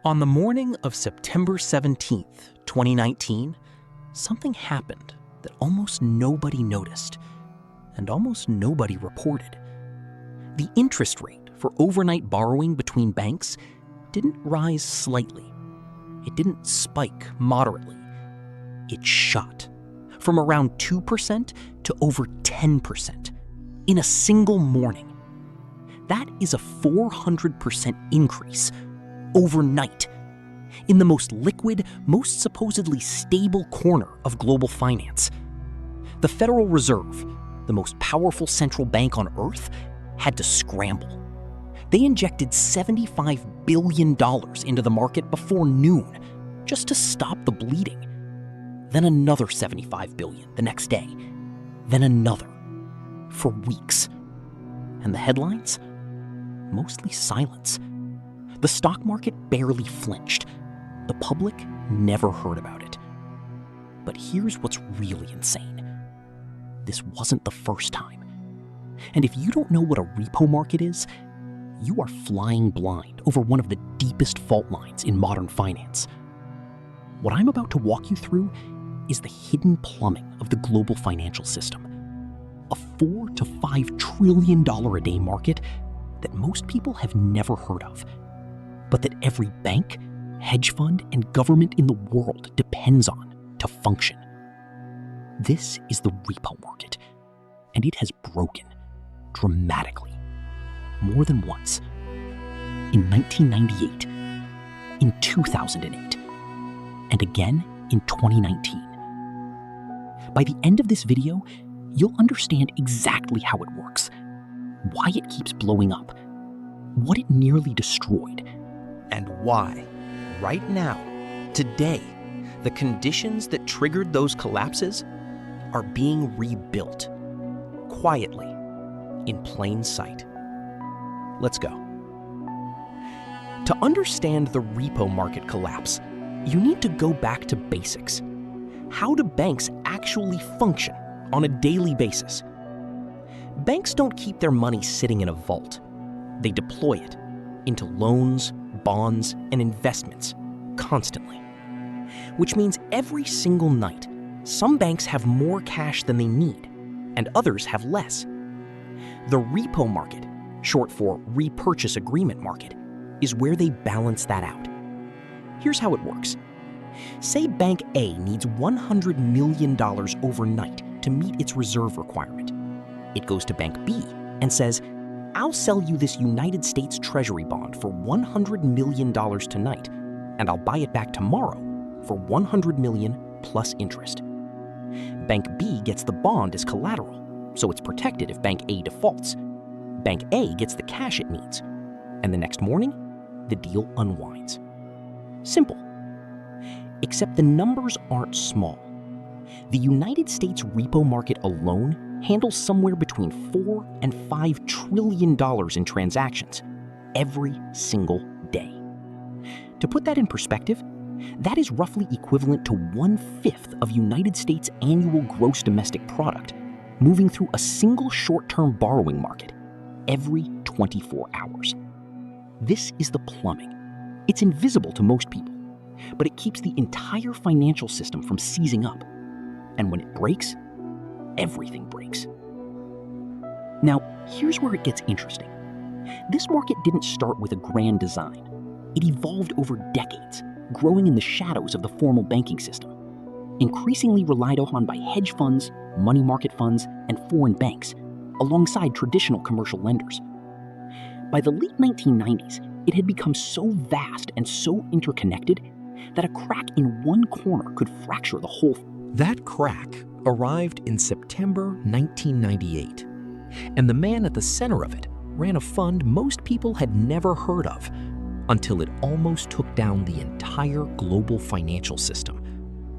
On the morning of September 17th, 2019, something happened that almost nobody noticed and almost nobody reported. The interest rate for overnight borrowing between banks didn't rise slightly. It didn't spike moderately. It shot from around 2% to over 10% in a single morning. That is a 400% increase overnight in the most liquid, most supposedly stable corner of global finance. The Federal Reserve, the most powerful central bank on Earth, had to scramble. They injected $75 billion into the market before noon just to stop the bleeding. Then another $75 billion the next day. Then another. For weeks. And the headlines? Mostly silence. The stock market barely flinched. The public never heard about it. But here's what's really insane. This wasn't the first time. And if you don't know what a repo market is, you are flying blind over one of the deepest fault lines in modern finance. What I'm about to walk you through is the hidden plumbing of the global financial system. A $4 to $5 trillion a day market that most people have never heard of, but that every bank, hedge fund, and government in the world depends on to function. This is the repo market, and it has broken dramatically, more than once. In 1998, in 2008, and again in 2019. By the end of this video, you'll understand exactly how it works, why it keeps blowing up, what it nearly destroyed, and why, right now, today, the conditions that triggered those collapses are being rebuilt, quietly, in plain sight. Let's go. To understand the repo market collapse, you need to go back to basics. How do banks actually function on a daily basis? Banks don't keep their money sitting in a vault. They deploy it into loans, bonds, and investments constantly. Which means every single night, some banks have more cash than they need, and others have less. The repo market, short for repurchase agreement market, is where they balance that out. Here's how it works. Say Bank A needs $100 million overnight to meet its reserve requirement. It goes to Bank B and says, I'll sell you this United States Treasury bond for $100 million tonight, and I'll buy it back tomorrow for $100 million plus interest. Bank B gets the bond as collateral, so it's protected if Bank A defaults. Bank A gets the cash it needs, and the next morning, the deal unwinds. Simple. Except the numbers aren't small. The United States repo market alone handles somewhere between $4 and $5 trillion in transactions every single day. To put that in perspective, that is roughly equivalent to 1/5 of United States' annual gross domestic product moving through a single short-term borrowing market every 24 hours. This is the plumbing. It's invisible to most people, but it keeps the entire financial system from seizing up. And when it breaks, everything breaks. Now, here's where it gets interesting. This market didn't start with a grand design. It evolved over decades, growing in the shadows of the formal banking system, increasingly relied upon by hedge funds, money market funds, and foreign banks, alongside traditional commercial lenders. By the late 1990s, it had become so vast and so interconnected that a crack in one corner could fracture the whole. That crack arrived in September 1998, and the man at the center of it ran a fund most people had never heard of until it almost took down the entire global financial system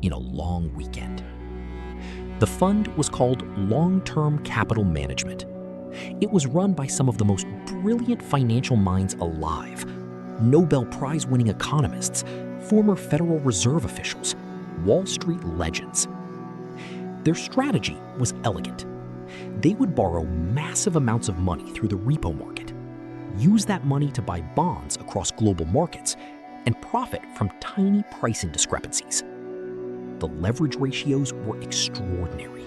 in a long weekend. The fund was called Long-Term Capital Management. It was run by some of the most brilliant financial minds alive, Nobel Prize-winning economists, former Federal Reserve officials, Wall Street legends. Their strategy was elegant. They would borrow massive amounts of money through the repo market, use that money to buy bonds across global markets, and profit from tiny pricing discrepancies. The leverage ratios were extraordinary.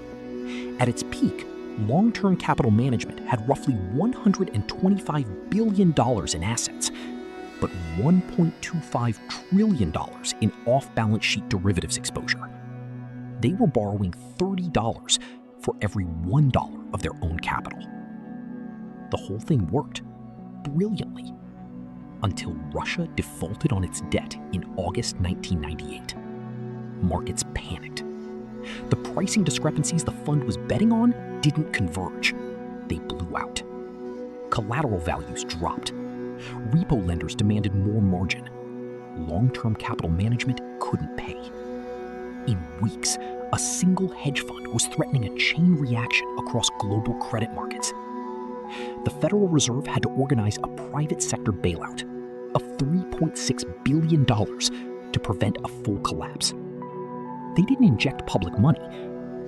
At its peak, long-term capital management had roughly $125 billion in assets, but $1.25 trillion in off-balance sheet derivatives exposure. They were borrowing $30 for every $1 of their own capital. The whole thing worked brilliantly until Russia defaulted on its debt in August 1998. Markets panicked. The pricing discrepancies the fund was betting on didn't converge. They blew out. Collateral values dropped. Repo lenders demanded more margin. Long-term capital management couldn't pay. In weeks, a single hedge fund was threatening a chain reaction across global credit markets. The Federal Reserve had to organize a private sector bailout of $3.6 billion to prevent a full collapse. They didn't inject public money,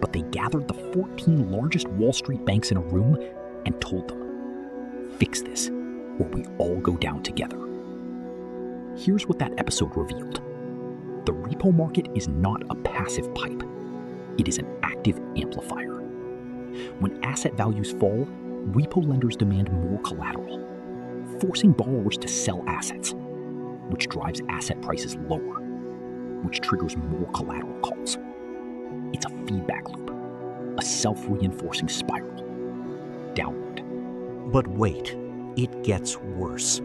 but they gathered the 14 largest Wall Street banks in a room and told them, "Fix this, or we all go down together." Here's what that episode revealed. The repo market is not a passive pipe. It is an active amplifier. When asset values fall, repo lenders demand more collateral, forcing borrowers to sell assets, which drives asset prices lower, which triggers more collateral calls. It's a feedback loop, a self-reinforcing spiral, downward. But wait, it gets worse.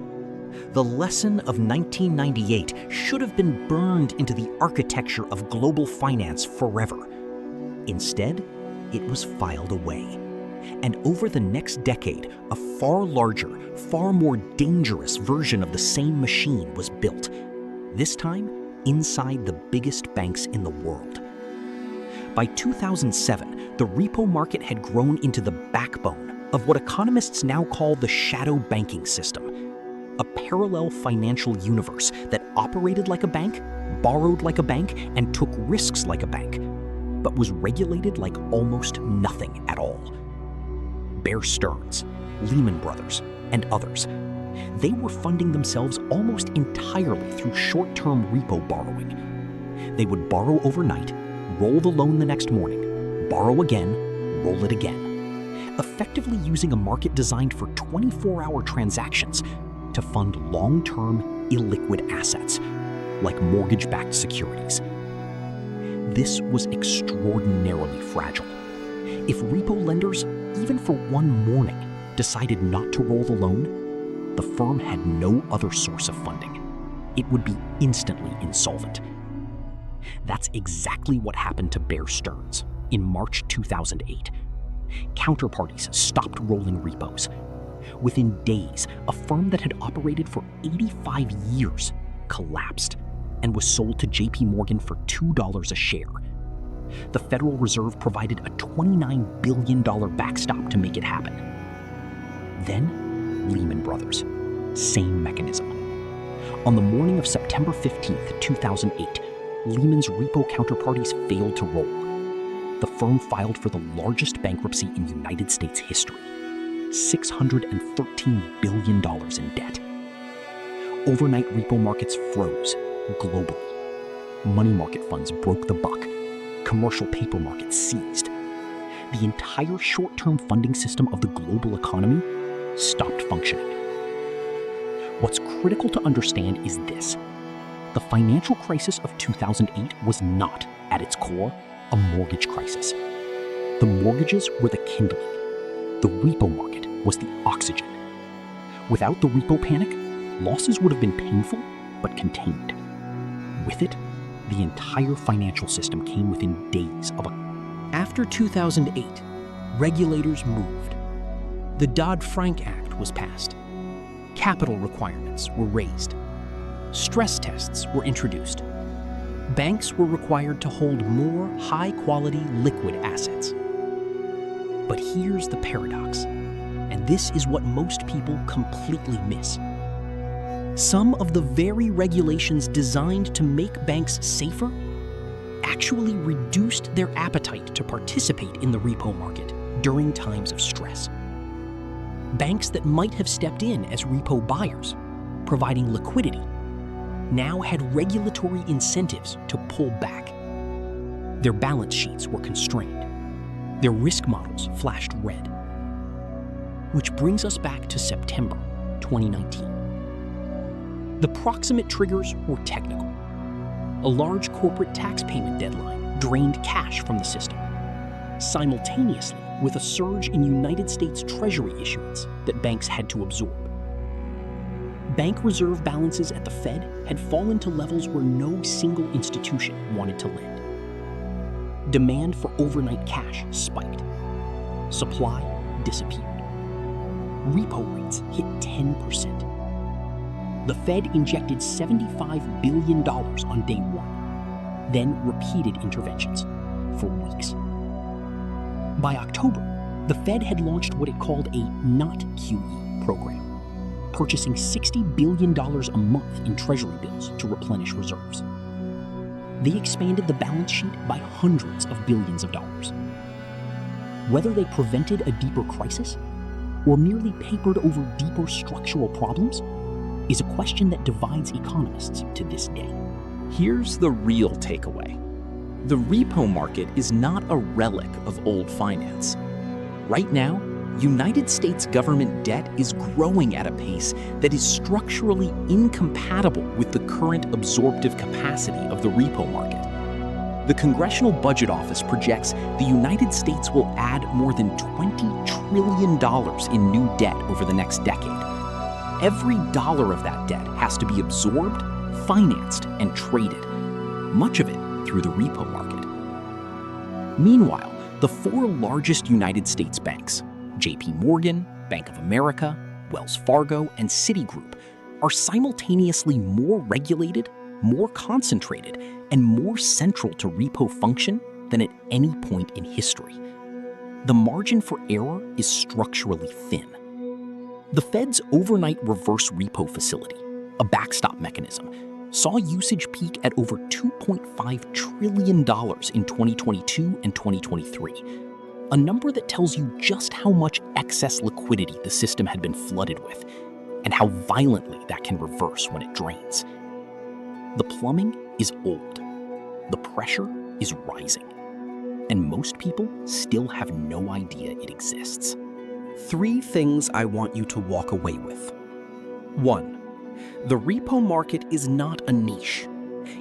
The lesson of 1998 should have been burned into the architecture of global finance forever. Instead, it was filed away. And over the next decade, a far larger, far more dangerous version of the same machine was built. This time, inside the biggest banks in the world. By 2007, the repo market had grown into the backbone of what economists now call the shadow banking system, a parallel financial universe that operated like a bank, borrowed like a bank, and took risks like a bank, but was regulated like almost nothing at all. Bear Stearns, Lehman Brothers, and others, they were funding themselves almost entirely through short-term repo borrowing. They would borrow overnight, roll the loan the next morning, borrow again, roll it again, effectively using a market designed for 24-hour transactions to fund long-term, illiquid assets, like mortgage-backed securities. This was extraordinarily fragile. If repo lenders, even for one morning, decided not to roll the loan, the firm had no other source of funding. It would be instantly insolvent. That's exactly what happened to Bear Stearns in March 2008. Counterparties stopped rolling repos. Within days, a firm that had operated for 85 years collapsed and was sold to JP Morgan for $2 a share. The Federal Reserve provided a $29 billion backstop to make it happen. Then, Lehman Brothers. Same mechanism. On the morning of September 15th, 2008, Lehman's repo counterparties failed to roll. The firm filed for the largest bankruptcy in United States history, $613 billion in debt. Overnight repo markets froze globally. Money market funds broke the buck. Commercial paper markets seized. The entire short-term funding system of the global economy stopped functioning. What's critical to understand is this. The financial crisis of 2008 was not, at its core, a mortgage crisis. The mortgages were the kindling. The repo market was the oxygen. Without the repo panic, losses would have been painful but contained. With it, the entire financial system came within days of a... After 2008, regulators moved. The Dodd-Frank Act was passed. Capital requirements were raised. Stress tests were introduced. Banks were required to hold more high-quality liquid assets. But here's the paradox, and this is what most people completely miss. Some of the very regulations designed to make banks safer actually reduced their appetite to participate in the repo market during times of stress. Banks that might have stepped in as repo buyers, providing liquidity, now had regulatory incentives to pull back. Their balance sheets were constrained. Their risk models flashed red. Which brings us back to September 2019. The proximate triggers were technical. A large corporate tax payment deadline drained cash from the system, simultaneously with a surge in United States Treasury issuance that banks had to absorb. Bank reserve balances at the Fed had fallen to levels where no single institution wanted to lend. Demand for overnight cash spiked. Supply disappeared. Repo rates hit 10%. The Fed injected $75 billion on day one, then repeated interventions for weeks. By October, the Fed had launched what it called a not QE program, purchasing $60 billion a month in Treasury bills to replenish reserves. They expanded the balance sheet by hundreds of billions of dollars. Whether they prevented a deeper crisis or merely papered over deeper structural problems is a question that divides economists to this day. Here's the real takeaway. The repo market is not a relic of old finance. Right now, United States government debt is growing at a pace that is structurally incompatible with the current absorptive capacity of the repo market. The Congressional Budget Office projects the United States will add more than $20 trillion in new debt over the next decade. Every dollar of that debt has to be absorbed, financed, and traded, much of it through the repo market. Meanwhile, the four largest United States banks, JP Morgan, Bank of America, Wells Fargo, and Citigroup, are simultaneously more regulated, more concentrated, and more central to repo function than at any point in history. The margin for error is structurally thin. The Fed's overnight reverse repo facility, a backstop mechanism, saw usage peak at over $2.5 trillion in 2022 and 2023, a number that tells you just how much excess liquidity the system had been flooded with, and how violently that can reverse when it drains. The plumbing is old. The pressure is rising. And most people still have no idea it exists. 3 things I want you to walk away with. 1. The repo market is not a niche.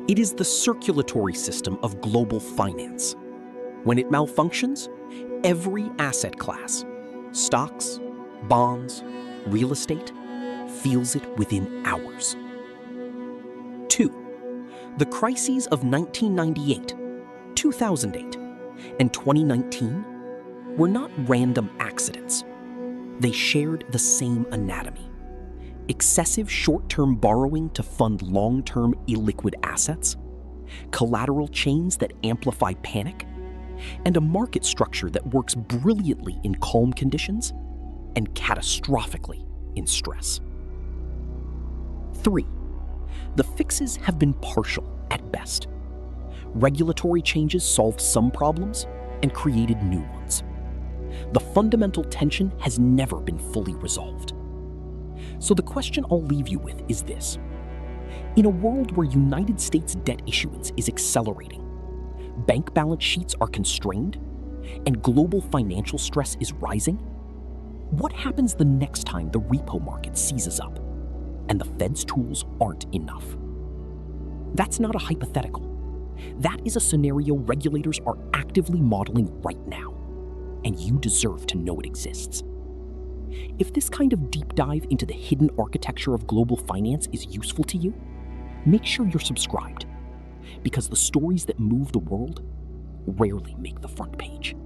It is the circulatory system of global finance. When it malfunctions, every asset class, stocks, bonds, real estate, feels it within hours. 2. The crises of 1998, 2008, and 2019 were not random accidents. They shared the same anatomy. Excessive short-term borrowing to fund long-term illiquid assets, collateral chains that amplify panic, and a market structure that works brilliantly in calm conditions and catastrophically in stress. 3. The fixes have been partial at best. Regulatory changes solved some problems and created new ones. The fundamental tension has never been fully resolved. So the question I'll leave you with is this. In a world where United States debt issuance is accelerating, bank balance sheets are constrained, and global financial stress is rising, what happens the next time the repo market seizes up and the Fed's tools aren't enough? That's not a hypothetical. That is a scenario regulators are actively modeling right now, and you deserve to know it exists. If this kind of deep dive into the hidden architecture of global finance is useful to you, make sure you're subscribed, because the stories that move the world rarely make the front page.